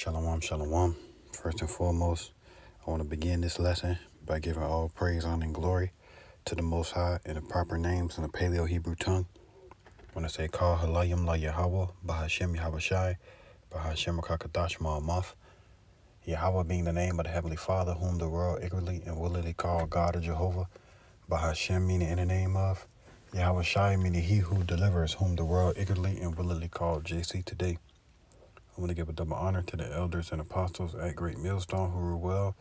Shalom, shalom. First and foremost, I want to begin this lesson by giving all praise, honor, and glory to the Most High in the proper names in the Paleo Hebrew tongue. When I say Kal Halayim La Yahweh, Bahashem Yahweh Shai, Bahashem Kakadash Ma'amath, Yahweh being the name of the Heavenly Father, whom the world ignorantly and willingly call God or Jehovah, Bahashem meaning in the name of, Yahweh Shai meaning he who delivers, whom the world ignorantly and willingly call JC today. I want to give a double honor to the elders and apostles at Great Millstone who rule well,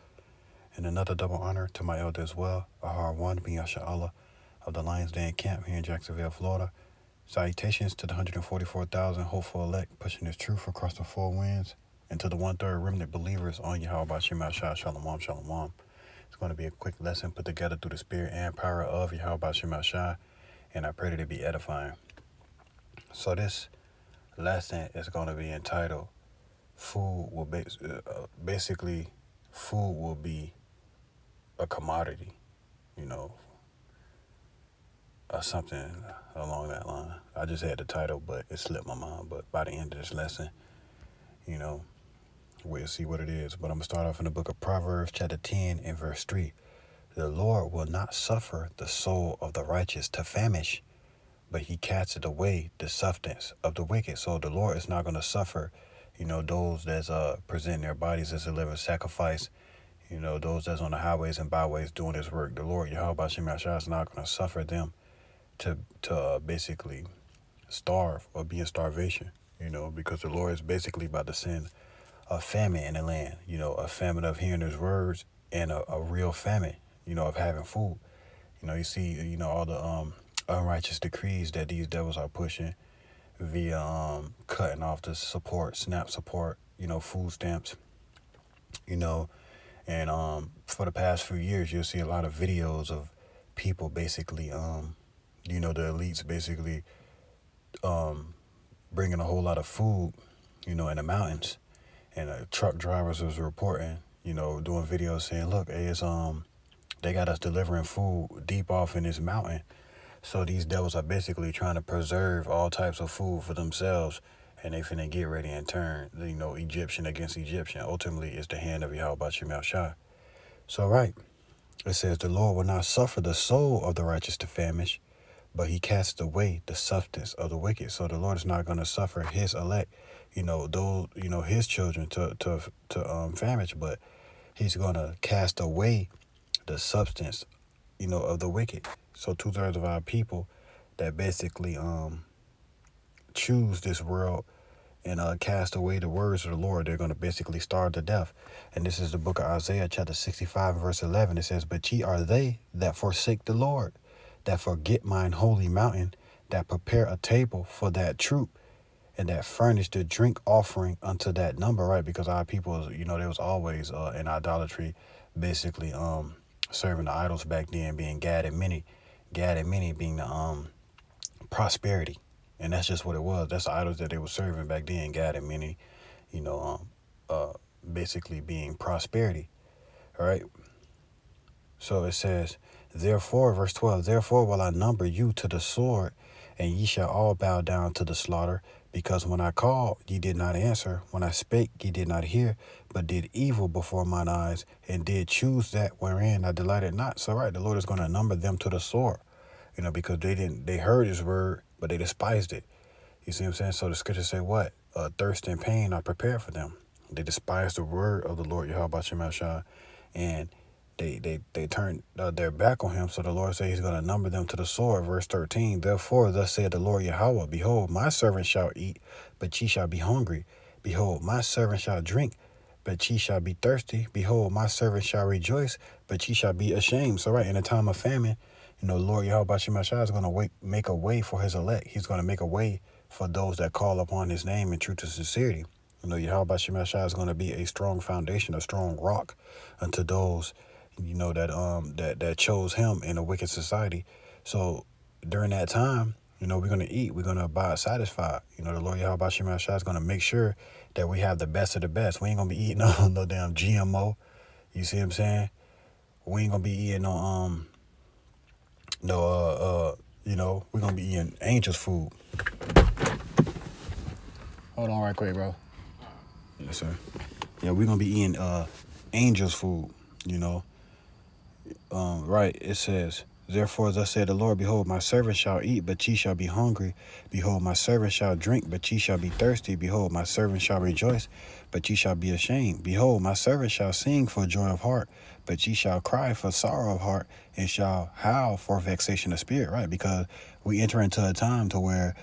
and another double honor to my elder as well, Ahar One bin Yasha Allah of the Lions Den Camp here in Jacksonville, Florida. Salutations to the 144,000 hopeful elect pushing this truth across the four winds, and to the 1/3 remnant believers on Yahweh Shema Shah Shalom Shalom. It's going to be a quick lesson put together through the spirit and power of Yahweh Shema Shah, and I pray that it be edifying. So this lesson is going to be entitled food will basically food will be a commodity, or something along that line. I just had the title, but it slipped my mind. But by the end of this lesson, we'll see what it is. But I'm going to start off in the book of Proverbs chapter 10 and verse 3. The Lord will not suffer the soul of the righteous to famish, but he casteth away the substance of the wicked. So the Lord is not going to suffer, those that's presenting their bodies as a living sacrifice, those that's on the highways and byways doing his work. The Lord, Yahweh Shema Shah, is not going to suffer them to basically starve or be in starvation, because the Lord is basically about to send a famine in the land, a famine of hearing his words and a real famine, of having food. You see, all the unrighteous decrees that these devils are pushing via cutting off the support, SNAP support, food stamps, and for the past few years, you'll see a lot of videos of people basically, the elites basically bringing a whole lot of food, in the mountains, and truck drivers was reporting, doing videos saying, look, it's they got us delivering food deep off in this mountain. So these devils are basically trying to preserve all types of food for themselves, and they finna get ready and turn, Egyptian against Egyptian. Ultimately, it's the hand of Yahweh Shema Shah. So, right, it says, the Lord will not suffer the soul of the righteous to famish, but he casts away the substance of the wicked. So the Lord is not going to suffer his elect, those, his children to famish, but he's going to cast away the substance, of the wicked. So 2/3 of our people that basically choose this world and cast away the words of the Lord, they're going to basically starve to death. And this is the book of Isaiah chapter 65 verse 11. It says, but ye are they that forsake the Lord, that forget mine holy mountain, that prepare a table for that troop, and that furnish the drink offering unto that number. Right, because our people, they was always in idolatry, basically serving the idols back then, being Gad and Mini being the prosperity. And that's just what it was. That's the idols that they were serving back then, Gad and Mini, basically being prosperity. All right. So it says, therefore, verse 12, therefore will I number you to the sword, and ye shall all bow down to the slaughter, because when I called, ye did not answer. When I spake, ye did not hear, but did evil before mine eyes, and did choose that wherein I delighted not. So, right, the Lord is going to number them to the sword, because they heard his word, but they despised it. You see what I'm saying? So the scriptures say what? Thirst and pain are prepared for them. They despised the word of the Lord Yahweh Shema Shah, and they turned their back on him. So the Lord said he's going to number them to the sword. Verse 13, therefore thus said the Lord Yahweh, behold, my servant shall eat, but ye shall be hungry. Behold, my servant shall drink, but ye shall be thirsty. Behold, my servant shall rejoice, but ye shall be ashamed. So right, in a time of famine, the Lord Yahweh Shema Shah is going to make a way for his elect. He's going to make a way for those that call upon his name in truth and sincerity. Yahweh Shema Shah is going to be a strong foundation, a strong rock unto those, that chose him in a wicked society. So during that time, we're going to eat. We're going to abide satisfied. The Lord Yahweh Shema Shah is going to make sure that we have the best of the best. We ain't going to be eating no damn GMO. You see what I'm saying? We ain't going to be eating we're going to be eating angels food. Hold on right quick, bro. Yes, sir. Yeah, we're gonna be eating angels' food. You know, right? It says, "Therefore, thus said the Lord: Behold, my servant shall eat, but ye shall be hungry. Behold, my servant shall drink, but ye shall be thirsty. Behold, my servant shall rejoice, but ye shall be ashamed. Behold, my servant shall sing for joy of heart, but ye shall cry for sorrow of heart, and shall howl for vexation of spirit." Right? Because we enter into a time to where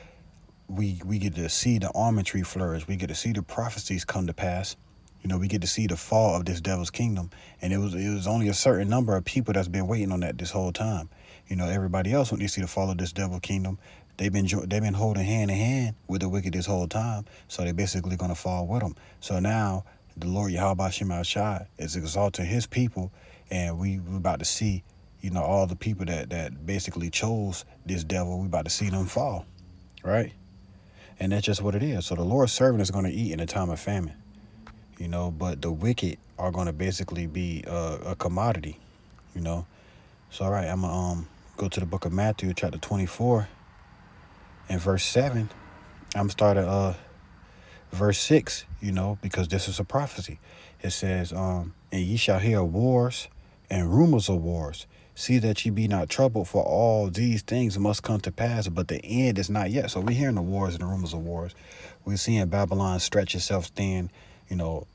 we get to see the almond tree flourish. We get to see the prophecies come to pass. You know, we get to see the fall of this devil's kingdom, and it was only a certain number of people that's been waiting on that this whole time. You know, everybody else when they see the fall of this devil kingdom, they've been holding hand in hand with the wicked this whole time, so they're basically gonna fall with them. So now the Lord Yahweh Shema Shai is exalting His people, and we're about to see, you know, all the people that basically chose this devil. We about to see them fall, right? And that's just what it is. So the Lord's servant is going to eat in a time of famine, you know, but the wicked are going to basically be a commodity, you know. So, all right, I'm going to go to the book of Matthew, chapter 24, and verse 7. I'm starting verse 6, you know, because this is a prophecy. It says, and ye shall hear wars and rumors of wars. See that ye be not troubled, for all these things must come to pass, but the end is not yet. So we're hearing the wars and the rumors of wars. We're seeing Babylon stretch itself thin. You know,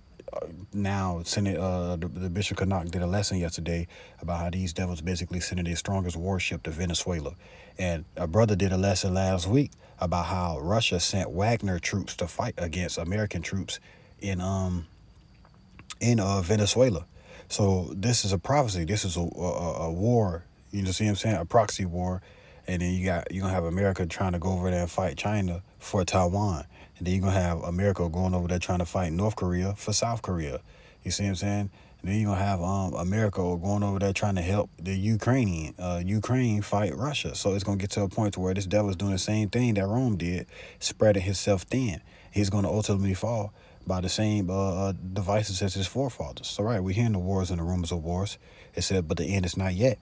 now Senate, the Bishop Canuck did a lesson yesterday about how these devils basically sending their strongest warship to Venezuela. And a brother did a lesson last week about how Russia sent Wagner troops to fight against American troops in Venezuela. So this is a prophecy. This is a war. You know, see what I'm saying? A proxy war. And then you're gonna have America trying to go over there and fight China for Taiwan. And then you're gonna have America going over there trying to fight North Korea for South Korea. You see what I'm saying? And then you're gonna have America going over there trying to help the Ukraine fight Russia. So it's gonna get to a point to where this devil is doing the same thing that Rome did, spreading himself thin. He's gonna ultimately fall by the same devices as his forefathers. So right, we're hearing the wars and the rumors of wars. It said, but the end is not yet.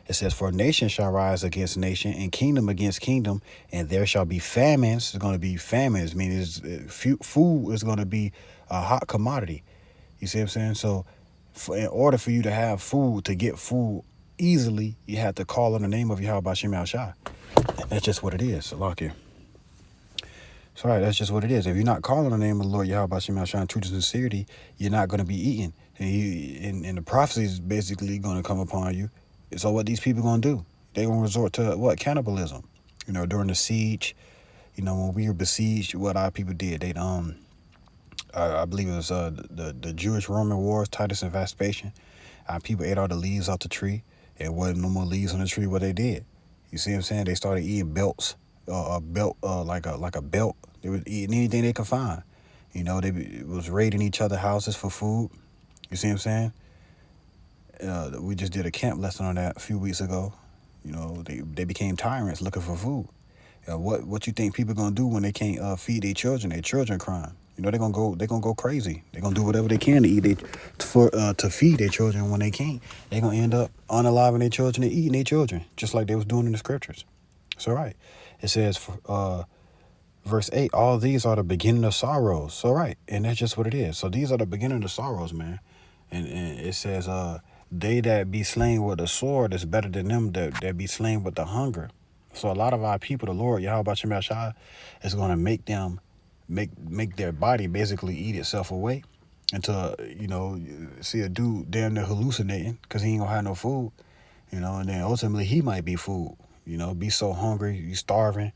It says, for nation shall rise against nation, and kingdom against kingdom, and there shall be famines. There's going to be famines, meaning food is going to be a hot commodity. You see what I'm saying? So in order for you to have food, to get food easily, you have to call on the name of Yahweh Shem Shai. That's just what it is. So lock here. So, all right, that's just what it is. If you're not calling on the name of the Lord Yahweh Shem Shai in truth and sincerity, you're not going to be eating. And the prophecy is basically going to come upon you. So what these people going to do? They're going to resort to what? Cannibalism. You know, during the siege, you know, when we were besieged, what our people did, they'd, I believe it was the Jewish Roman wars, Titus and Vespasian. Our people ate all the leaves off the tree. There wasn't no more leaves on the tree. What they did, you see what I'm saying? They started eating belts, like a belt. They were eating anything they could find. You know, they was raiding each other's houses for food. You see what I'm saying? We just did a camp lesson on that a few weeks ago. You know, they became tyrants looking for food. What you think people gonna do when they can't feed their children? Their children crying. You know, they're gonna go crazy. They're gonna do whatever they can to eat to feed their children. When they can't, they're gonna end up unaliving their children and eating their children, just like they was doing in the scriptures. So right, it says verse 8, all these are the beginning of sorrows. So right, and that's just what it is. So these are the beginning of sorrows, man. And it says they that be slain with the sword is better than them that be slain with the hunger. So a lot of our people, the Lord Yahweh Shem Shai, is going to make them make their body basically eat itself away until, you know, see a dude damn near hallucinating because he ain't gonna have no food, you know, and then ultimately he might be food, you know, be so hungry, you starving,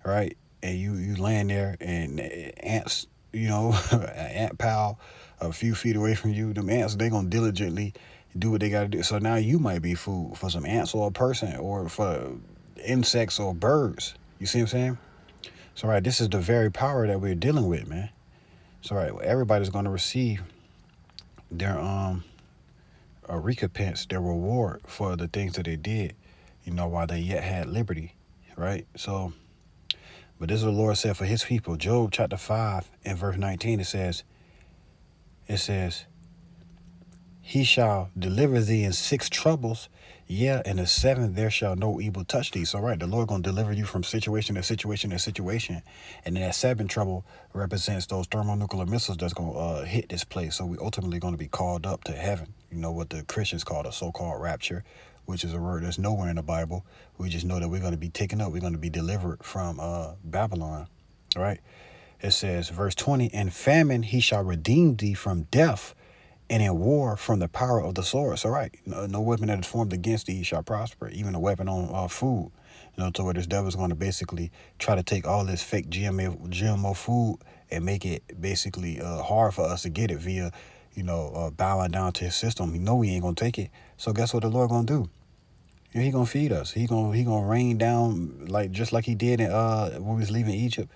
right? And you laying there and ants, you know, an ant pile a few feet away from you, them ants, they gonna diligently do what they gotta do. So now you might be food for some ants or a person or for insects or birds. You see what I'm saying? So right, this is the very power that we're dealing with, man. So right, everybody's gonna receive their a recompense, their reward for the things that they did, you know, while they yet had liberty, right? So, but this is what the Lord said for his people. Job chapter 5 and verse 19, it says, he shall deliver thee in 6 troubles, Yeah, in the seventh there shall no evil touch thee. So right, the Lord gonna deliver you from situation to situation to situation, and then that seven trouble represents those thermonuclear missiles that's gonna hit this place. So we ultimately gonna be called up to heaven. You know what the Christians call the so-called rapture, which is a word that's nowhere in the Bible. We just know that we're gonna be taken up. We're gonna be delivered from Babylon. Right? It says, verse 20, "In famine he shall redeem thee from death, and in war from the power of the sword." So right, no weapon that is formed against thee shall prosper, even a weapon on food. To where this devil is going to basically try to take all this fake GMO food and make it basically hard for us to get it via, bowing down to his system. We ain't going to take it. So guess what the Lord going to do? He going to feed us. He gonna rain down just like he did when we was leaving Egypt.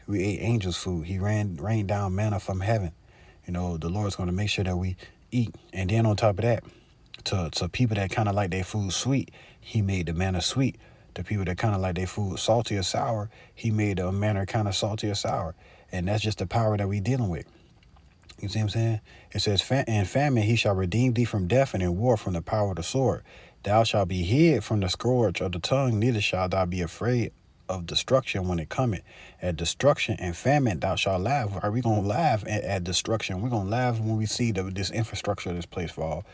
We ate angels' food. He rained down manna from heaven. The Lord's going to make sure that we eat. And then on top of that, to people that kind of like their food sweet, he made the manna sweet. To people that kind of like their food salty or sour, he made the manna kind of salty or sour. And that's just the power that we dealing with. You see what I'm saying? It says, "In famine he shall redeem thee from death, and in war from the power of the sword. Thou shalt be hid from the scourge of the tongue, neither shalt thou be afraid of destruction when it cometh. At destruction and famine thou shalt laugh." Are we going to laugh at destruction? We're going to laugh when we see this infrastructure of this place fall.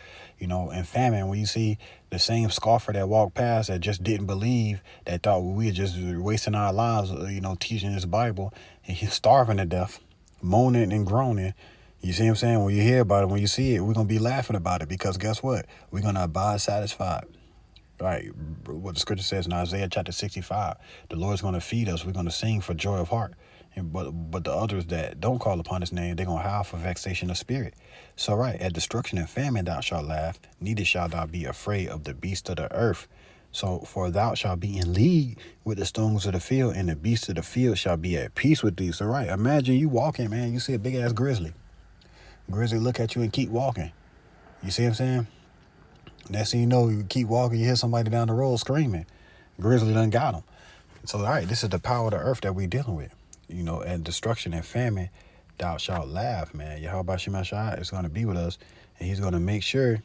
And famine, when you see the same scoffer that walked past that just didn't believe, that thought we were just wasting our lives, teaching this Bible, and he's starving to death, moaning and groaning. You see what I'm saying? When you hear about it, when you see it, we're going to be laughing about it, because guess what? We're going to abide satisfied. Right, what the scripture says in Isaiah chapter 65, the Lord's going to feed us. We're going to sing for joy of heart. But the others that don't call upon his name, they're going to howl for vexation of spirit. So right, at destruction and famine thou shalt laugh, neither shalt thou be afraid of the beasts of the earth. So, for thou shalt be in league with the stones of the field, and the beasts of the field shall be at peace with thee. So right, imagine you walking, man, you see a big ass grizzly. Grizzly look at you and keep walking. You see what I'm saying? Next thing you know, you keep walking, you hear somebody down the road screaming. Grizzly done got him. So, all right, this is the power of the earth that we dealing with. And destruction and famine, thou shalt laugh, man. Yahweh Shemashah is going to be with us, and he's going to make sure,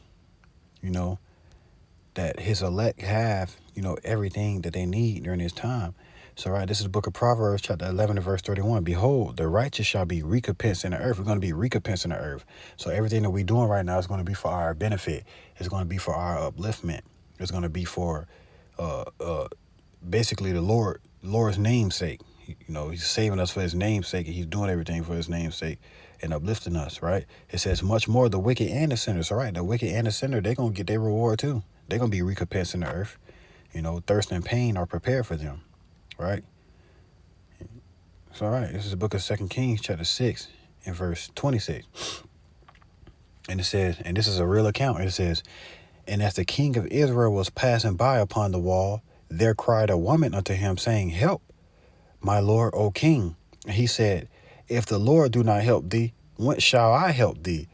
that his elect have, everything that they need during this time. So, right, this is the book of Proverbs, chapter 11 and verse 31. "Behold, the righteous shall be recompensed in the earth." We're going to be recompensed in the earth. So everything that we're doing right now is going to be for our benefit. It's going to be for our upliftment. It's going to be for basically the Lord's namesake. He's saving us for his namesake, and he's doing everything for his namesake and uplifting us, right? It says, "Much more the wicked and the sinners." All right, the wicked and the sinner, they're going to get their reward too. They're going to be recompensed in the earth. Thirst and pain are prepared for them. Right? So, all right, this is the book of 2 Kings, chapter 6, and verse 26. And it says, and this is a real account, it says, "And as the king of Israel was passing by upon the wall, there cried a woman unto him, saying, Help, my lord, O king. And he said, If the Lord do not help thee, whence shall I help thee?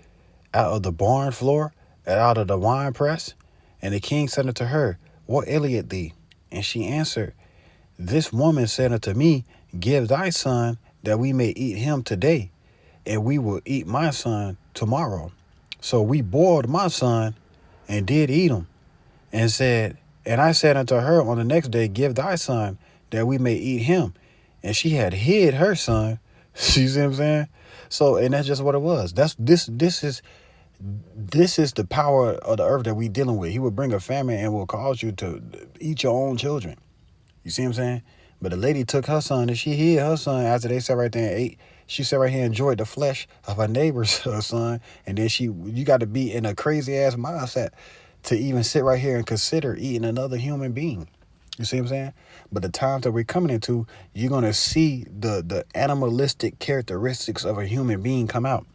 Out of the barn floor, and out of the wine press? And the king said unto her, What aileth thee? And she answered, This woman said unto me, Give thy son, that we may eat him today, and we will eat my son tomorrow. So we boiled my son, and did eat him. And I said unto her on the next day, Give thy son, that we may eat him. And she had hid her son." You see what I'm saying? So, and that's just what it was. This is the power of the earth that we dealing with. He will bring a famine and will cause you to eat your own children. You see what I'm saying? But the lady took her son and she hid her son after they sat right there and ate. She sat right here and enjoyed the flesh of her neighbor's son. And then you got to be in a crazy ass mindset to even sit right here and consider eating another human being. You see what I'm saying? But the times that we're coming into, you're going to see the animalistic characteristics of a human being come out.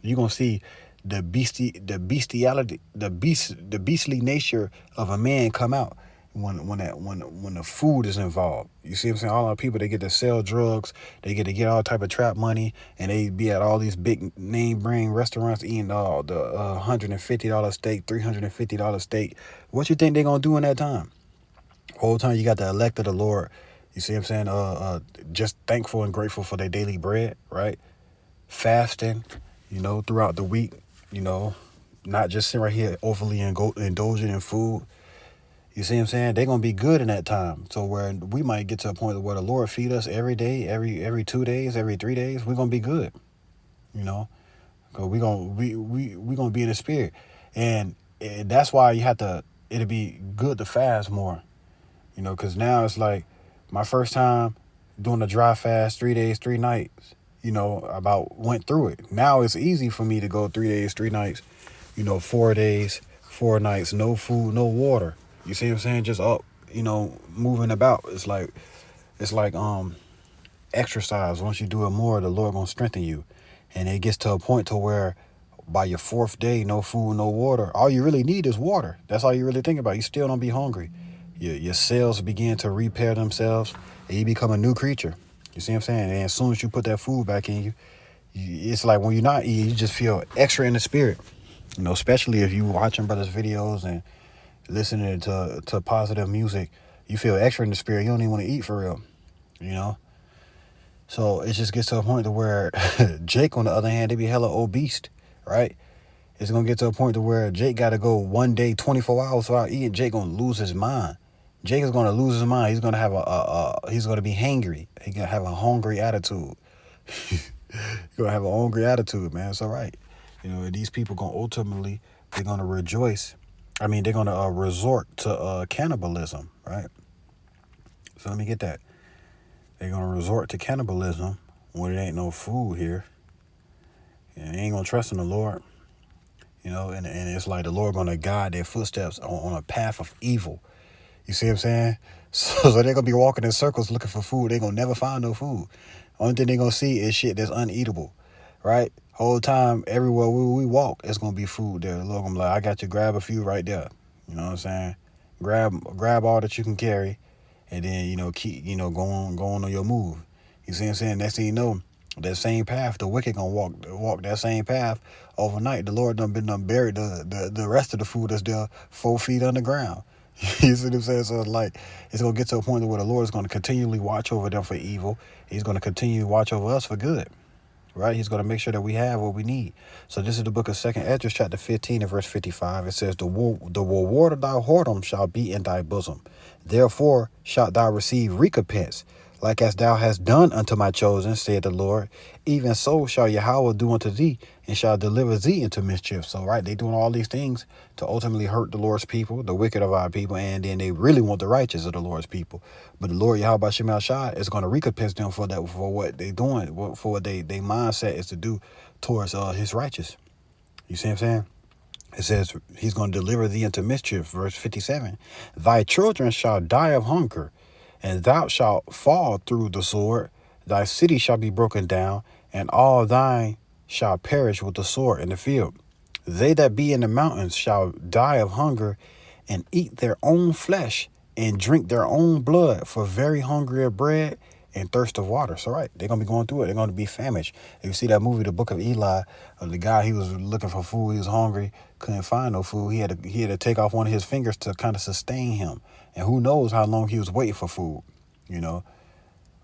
You're going to see the bestiality, the beastly nature of a man come out when the food is involved. You see what I'm saying? All our people, they get to sell drugs, they get to get all type of trap money, and they be at all these big name brand restaurants eating all the $150 steak, $350 steak. What you think they're gonna do in that time? Whole time you got the elect of the Lord. You see what I'm saying? Just thankful and grateful for their daily bread, right? Fasting, throughout the week, not just sitting right here overly indulging in food. You see what I'm saying? They're gonna be good in that time. So where we might get to a point where the Lord feed us every day, every 2 days, every 3 days, we're gonna be good. You know, because we gonna be in the spirit, and that's why you have to. It'll be good to fast more. You know, because now it's like my first time doing a dry fast, 3 days, 3 nights. You know, about went through it. Now it's easy for me to go 3 days, 3 nights. 4 days, 4 nights, no food, no water. You see what I'm saying? Just up, moving about. It's like exercise. Once you do it more, the Lord gonna strengthen you. And it gets to a point to where by your fourth day, no food, no water. All you really need is water. That's all you really think about. You still don't be hungry. Your cells begin to repair themselves and you become a new creature. You see what I'm saying? And as soon as you put that food back in you, it's like when you're not eating, you just feel extra in the spirit. Especially if you watching brothers' videos and listening to positive music, you feel extra in the spirit. You don't even want to eat for real. So it just gets to a point to where Jake, on the other hand, they be hella obese, right? It's gonna get to a point to where Jake got to go one day, 24 hours without eating. Jake gonna lose his mind. Jake is gonna lose his mind. He's gonna have he's gonna be hangry. He gonna have a hungry attitude. He's gonna have a hungry attitude, man. It's all right. These people they're gonna rejoice. I mean, they're gonna resort to cannibalism, right? So let me get that. They're gonna resort to cannibalism when it ain't no food here, and they ain't gonna trust in the Lord. And it's like the Lord gonna guide their footsteps on a path of evil. You see what I'm saying? So they're gonna be walking in circles looking for food. They're gonna never find no food. Only thing they're gonna see is shit that's uneatable, right? Whole time, everywhere we walk, it's gonna be food there. The Lord gonna be like, I got you, grab a few right there. You know what I'm saying? Grab all that you can carry, and then keep going on your move. You see what I'm saying? Next thing you know, that same path, the wicked gonna walk that same path overnight. The Lord done buried the rest of the food that's there 4 feet underground. You see what I'm saying? So it's gonna get to a point where the Lord is gonna continually watch over them for evil. He's gonna continue to watch over us for good. Right? He's going to make sure that we have what we need. So this is the book of 2nd Ezra, chapter 15 and verse 55. It says, the reward of thy whoredom shall be in thy bosom. Therefore shalt thou receive recompense, like as thou hast done unto my chosen, said the Lord. Even so shall Yahweh do unto thee, and shall deliver thee into mischief. So, right, they doing all these things to ultimately hurt the Lord's people, the wicked of our people, and then they really want the righteous of the Lord's people. But the Lord Yahweh Shema Shai is going to recompense them for that, for what they doing, for what they mindset is to do towards his righteous. You see what I'm saying? It says he's going to deliver thee into mischief. Verse 57. Thy children shall die of hunger, and thou shalt fall through the sword. Thy city shall be broken down, and all thine shall perish with the sword in the field. They that be in the mountains shall die of hunger, and eat their own flesh, and drink their own blood, for very hungry of bread and thirst of water. So right, they're gonna be going through it. They're gonna be famished. If you see that movie, The Book of Eli, the guy, he was looking for food. He was hungry, couldn't find no food. He had to take off one of his fingers to kind of sustain him. And who knows how long he was waiting for food,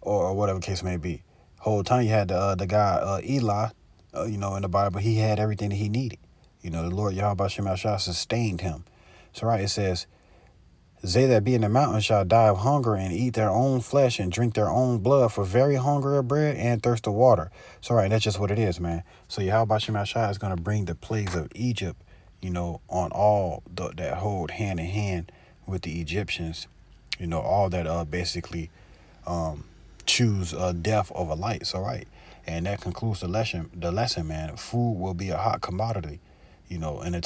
or whatever case may be. Whole time you had the guy Eli, in the Bible, he had everything that he needed. The Lord Yahweh Shem Shah sustained him. So right, it says, they that be in the mountains shall die of hunger, and eat their own flesh, and drink their own blood, for very hunger of bread and thirst of water. So right, that's just what it is, man. So Yahweh Shem Shah is going to bring the plagues of Egypt, on all that hold hand in hand with the Egyptians. All that basically choose death over light. So right, and that concludes the lesson. Man, food will be a hot commodity, in a time